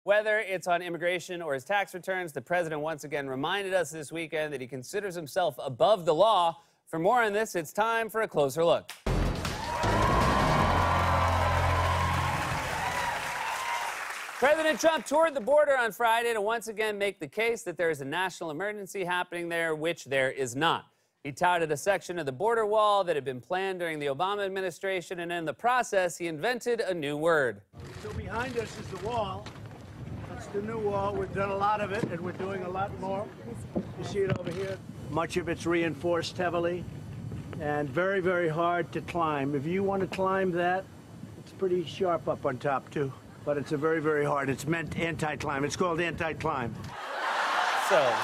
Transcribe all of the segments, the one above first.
Whether it's on immigration or his tax returns, the president once again reminded us this weekend that he considers himself above the law. For more on this, it's time for a closer look. President Trump toured the border on Friday to once again make the case that there is a national emergency happening there, which there is not. He touted a section of the border wall that had been planned during the Obama administration, and in the process, he invented a new word. So behind us is the wall. That's the new wall. We've done a lot of it, and we're doing a lot more. You see it over here? Much of it's reinforced heavily and very, very hard to climb. If you want to climb that, it's pretty sharp up on top, too. But it's a very, very hard. It's meant anti-climb. It's called anti-climb. So,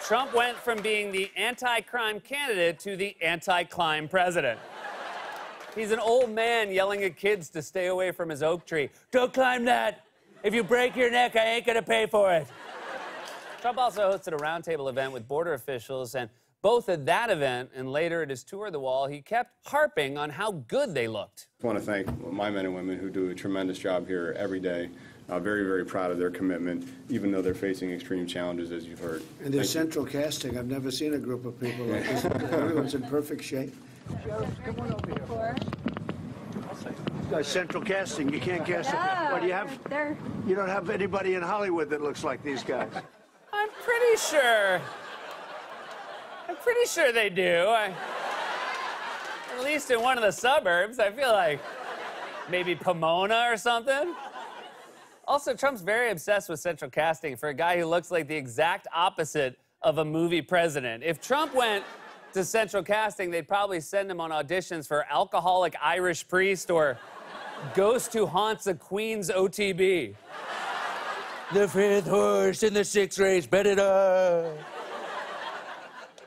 Trump went from being the anti-crime candidate to the anti-climb president. He's an old man yelling at kids to stay away from his oak tree. Don't climb that. If you break your neck, I ain't gonna pay for it. Trump also hosted a roundtable event with border officials, and both at that event and later at his tour of the wall, he kept harping on how good they looked. I want to thank my men and women who do a tremendous job here every day. Very, very proud of their commitment, even though they're facing extreme challenges, as you've heard. And they're central casting. I've never seen a group of people like this. Everyone's in perfect shape. Come on over here. Central casting. You can't cast it. What do you have? You don't have anybody in Hollywood that looks like these guys. I'm pretty sure they do. At least in one of the suburbs. I feel like maybe Pomona or something. Also, Trump's very obsessed with central casting for a guy who looks like the exact opposite of a movie president. If Trump went to central casting, they'd probably send him on auditions for Alcoholic Irish Priest or Ghost Who Haunts a Queen's OTB. The fifth horse in the sixth race, bet it up.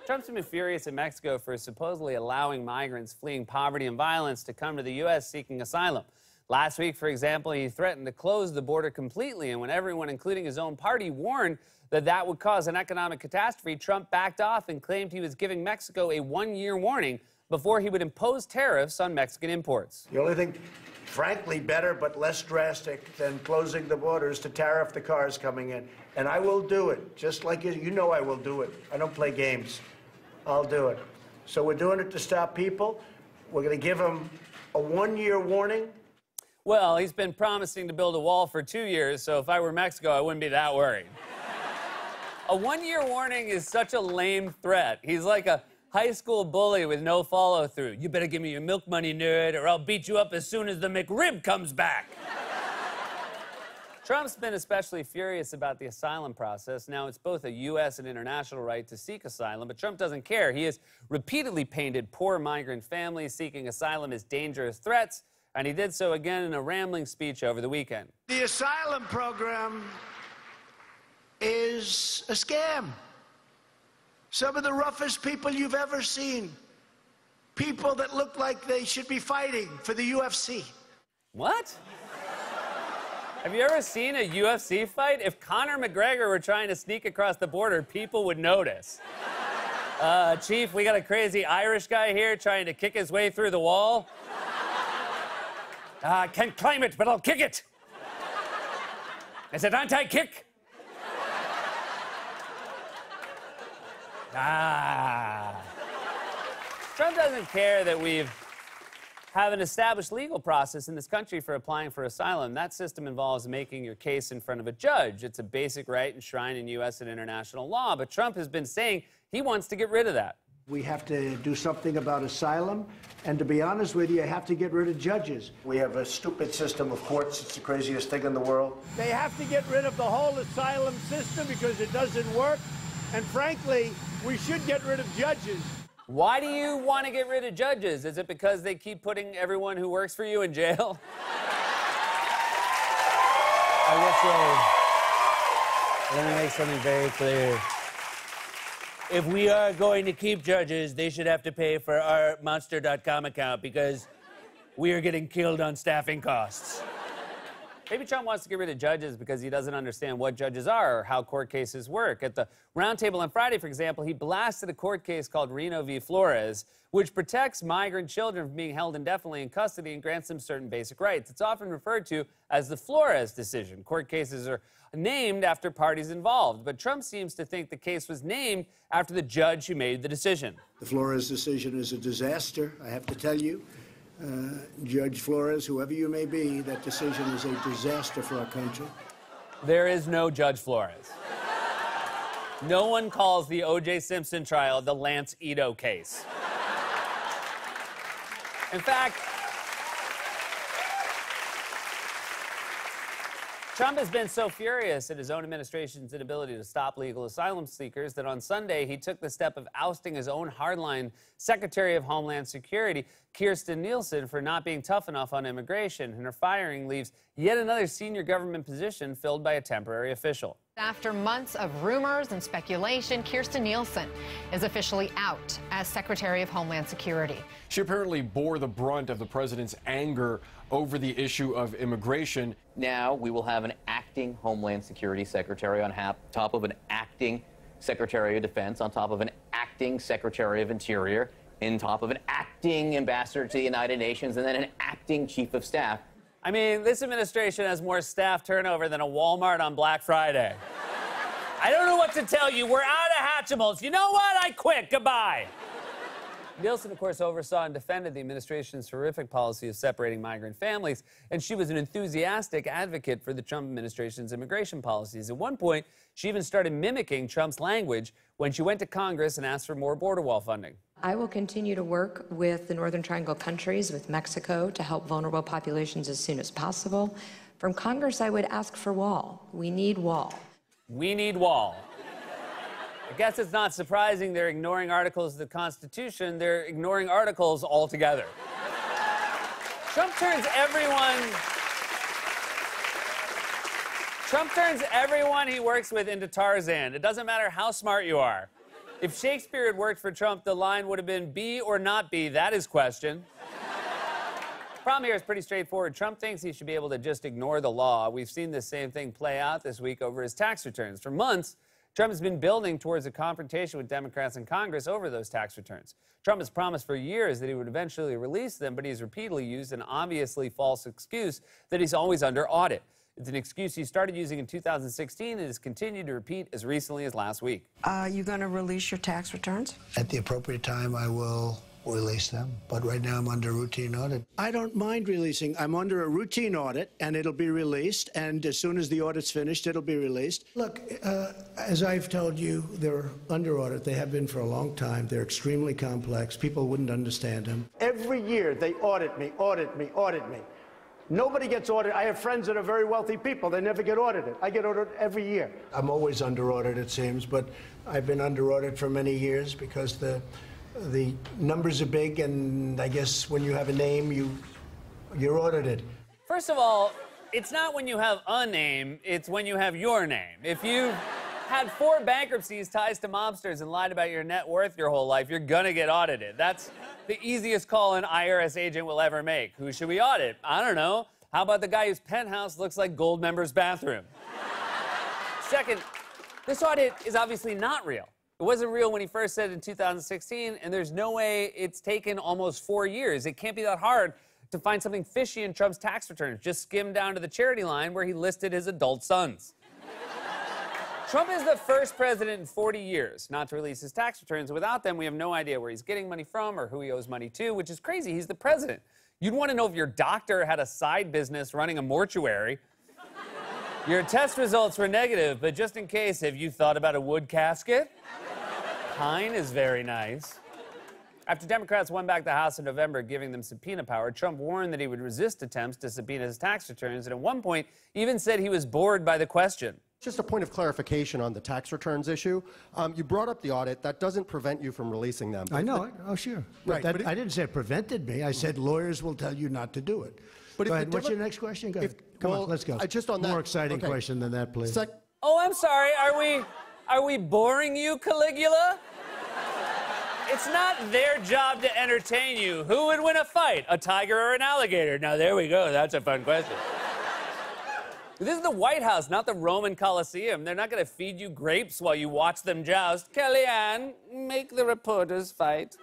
Trump's been furious in Mexico for supposedly allowing migrants fleeing poverty and violence to come to the U.S. seeking asylum. Last week, for example, he threatened to close the border completely, and when everyone, including his own party, warned that that would cause an economic catastrophe, Trump backed off and claimed he was giving Mexico a one-year warning before he would impose tariffs on Mexican imports. The only thing, frankly, better but less drastic than closing the borders to tariff the cars coming in. And I will do it, just like you know I will do it. I don't play games. I'll do it. So we're doing it to stop people. We're going to give them a one-year warning. Well, he's been promising to build a wall for 2 years, so if I were Mexico, I wouldn't be that worried. A one-year warning is such a lame threat. He's like a high school bully with no follow-through. You better give me your milk money, nerd, or I'll beat you up as soon as the McRib comes back. Trump's been especially furious about the asylum process. Now, it's both a U.S. and international right to seek asylum, but Trump doesn't care. He has repeatedly painted poor migrant families seeking asylum as dangerous threats, and he did so again in a rambling speech over the weekend. The asylum program is a scam. Some of the roughest people you've ever seen. People that look like they should be fighting for the UFC. What? Have you ever seen a UFC fight? If Conor McGregor were trying to sneak across the border, people would notice. Chief, we got a crazy Irish guy here trying to kick his way through the wall. I can't climb it, but I'll kick it. Is it anti-kick? Trump doesn't care that we have an established legal process in this country for applying for asylum. That system involves making your case in front of a judge. It's a basic right enshrined in U.S. and international law, but Trump has been saying he wants to get rid of that. We have to do something about asylum, and to be honest with you have to get rid of judges. We have a stupid system of courts. It's the craziest thing in the world. They have to get rid of the whole asylum system because it doesn't work, and frankly, we should get rid of judges. Why do you want to get rid of judges? Is it because they keep putting everyone who works for you in jail? I will say, let me make something very clear. If we are going to keep judges, they should have to pay for our Monster.com account because we are getting killed on staffing costs. Maybe Trump wants to get rid of judges because he doesn't understand what judges are or how court cases work. At the roundtable on Friday, for example, he blasted a court case called Reno v. Flores, which protects migrant children from being held indefinitely in custody and grants them certain basic rights. It's often referred to as the Flores decision. Court cases are named after parties involved, but Trump seems to think the case was named after the judge who made the decision. The Flores decision is a disaster, I have to tell you. Judge Flores, whoever you may be, that decision is a disaster for our country. There is no Judge Flores. No one calls the O.J. Simpson trial the Lance Ito case. In fact, Trump has been so furious at his own administration's inability to stop legal asylum seekers that on Sunday he took the step of ousting his own hardline Secretary of Homeland Security, Kirstjen Nielsen, for not being tough enough on immigration, and her firing leaves yet another senior government position filled by a temporary official. After months of rumors and speculation, Kirstjen Nielsen is officially out as Secretary of Homeland Security. She apparently bore the brunt of the president's anger over the issue of immigration. Now we will have an acting Homeland Security Secretary on top of an acting Secretary of Defense, on top of an acting Secretary of Interior, on top of an acting Ambassador to the United Nations, and then an acting Chief of Staff. I mean, this administration has more staff turnover than a Walmart on Black Friday. I don't know what to tell you. We're out of Hatchimals. You know what? I quit. Goodbye. Nielsen, of course, oversaw and defended the administration's horrific policy of separating migrant families, and she was an enthusiastic advocate for the Trump administration's immigration policies. At one point, she even started mimicking Trump's language when she went to Congress and asked for more border wall funding. I will continue to work with the Northern Triangle countries, with Mexico, to help vulnerable populations as soon as possible. From Congress, I would ask for wall. We need wall. We need wall. I guess it's not surprising they're ignoring articles of the Constitution. They're ignoring articles altogether. Trump turns everyone he works with into Tarzan. It doesn't matter how smart you are. If Shakespeare had worked for Trump, the line would have been be or not be. That is question. Problem here is pretty straightforward. Trump thinks he should be able to just ignore the law. We've seen the same thing play out this week over his tax returns. For months, Trump has been building towards a confrontation with Democrats in Congress over those tax returns. Trump has promised for years that he would eventually release them, but he's repeatedly used an obviously false excuse that he's always under audit. It's an excuse he started using in 2016 and has continued to repeat as recently as last week. Are you going to release your tax returns? At the appropriate time, I will release them, but right now I'm under routine audit. I don't mind releasing. I'm under a routine audit, and it'll be released, and as soon as the audit's finished, it'll be released. Look, as I've told you, they're under audit. They have been for a long time. They're extremely complex. People wouldn't understand them. Every year, they audit me, audit me, audit me. Nobody gets audited. I have friends that are very wealthy people. They never get audited. I get audited every year. I'm always under audit, it seems, but I've been under audit for many years because the numbers are big, and I guess when you have a name, you're audited. First of all, it's not when you have a name, it's when you have your name. If you've had 4 bankruptcies, ties to mobsters, and lied about your net worth your whole life, you're gonna get audited. That's the easiest call an IRS agent will ever make. Who should we audit? I don't know. How about the guy whose penthouse looks like Goldmember's bathroom? Second, this audit is obviously not real. It wasn't real when he first said it in 2016, and there's no way it's taken almost 4 years. It can't be that hard to find something fishy in Trump's tax returns. Just skim down to the charity line where he listed his adult sons. Trump is the first president in 40 years not to release his tax returns. Without them, we have no idea where he's getting money from or who he owes money to, which is crazy. He's the president. You'd want to know if your doctor had a side business running a mortuary. Your test results were negative, but just in case, have you thought about a wood casket? Pine is very nice. After Democrats won back the House in November, giving them subpoena power, Trump warned that he would resist attempts to subpoena his tax returns, and at one point even said he was bored by the question. Just a point of clarification on the tax returns issue. You brought up the audit. That doesn't prevent you from releasing them. I know. Oh, sure. Right. But I didn't say it prevented me. I said lawyers will tell you not to do it. But Go ahead. What's your next question? Go ahead. Come on, let's go. Just on that. More exciting Okay. question than that, please. Oh, I'm sorry. Are we boring you, Caligula? It's not their job to entertain you. Who would win a fight, a tiger or an alligator? Now, there we go. That's a fun question. This is the White House, not the Roman Colosseum. They're not going to feed you grapes while you watch them joust. Kellyanne, make the reporters fight.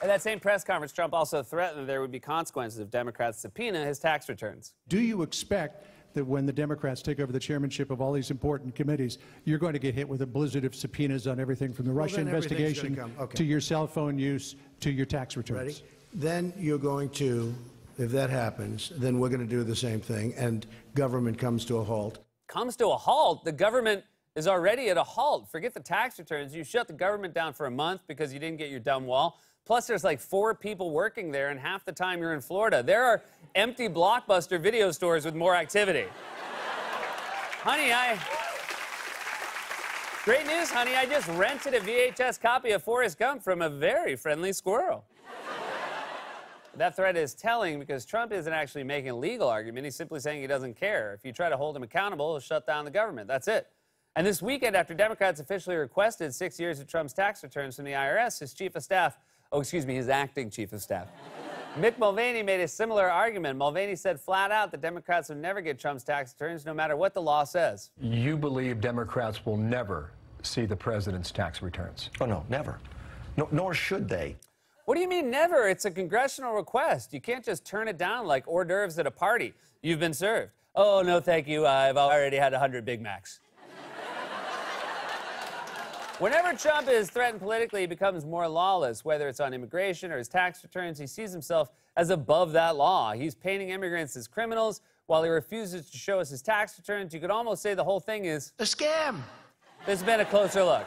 At that same press conference, Trump also threatened that there would be consequences if Democrats subpoena his tax returns. Do you expect that when the Democrats take over the chairmanship of all these important committees, you're going to get hit with a blizzard of subpoenas on everything from the Russia investigation to your cell phone use to your tax returns? Ready? Then you're going to, if that happens, then we're going to do the same thing, and government comes to a halt. Comes to a halt? The government is already at a halt. Forget the tax returns. You shut the government down for a month because you didn't get your dumb wall. Plus, there's like 4 people working there, and half the time you're in Florida. There are empty Blockbuster video stores with more activity. Honey, Great news, honey. I just rented a VHS copy of Forrest Gump from a very friendly squirrel. That threat is telling because Trump isn't actually making a legal argument. He's simply saying he doesn't care. If you try to hold him accountable, he'll shut down the government. That's it. And this weekend, after Democrats officially requested 6 years of Trump's tax returns from the IRS, his chief of staff, his acting chief of staff, Mick Mulvaney made a similar argument. Mulvaney said flat out that Democrats would never get Trump's tax returns no matter what the law says. You believe Democrats will never see the president's tax returns? Oh, no, never. No, nor should they. What do you mean never? It's a congressional request. You can't just turn it down like hors d'oeuvres at a party. You've been served. Oh, no, thank you. I've already had 100 Big Macs. Whenever Trump is threatened politically, he becomes more lawless, whether it's on immigration or his tax returns. He sees himself as above that law. He's painting immigrants as criminals while he refuses to show us his tax returns. You could almost say the whole thing is a scam. This has been a closer look.